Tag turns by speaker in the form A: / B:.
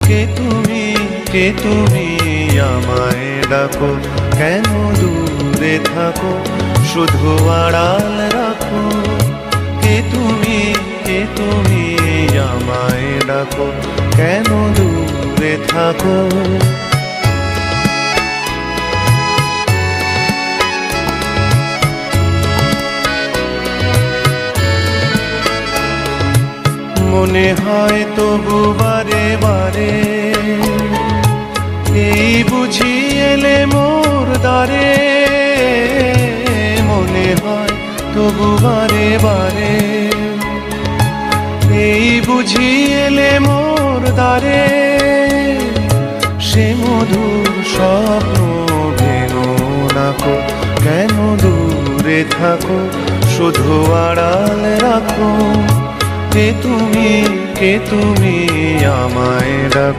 A: কে তুমি আমায় ডাকো, কেন দূরে থাকো, শুধু আড়াল রাখো। কে তুমি আমায় ডাকো, কেন দূরে থাকো। মনে হয় তবু বারে বারে, এই বুঝি এলে মোর দ্বারে। মনে হয় তবু বারে বারে, এই বুঝি এলে মোর দ্বারে। সে মধুর স্বপ্ন ভেঙো নাকো, কেন দূরে থাকো, শুধু আড়াল রাখো। কে তুমি আমায় ডাকো।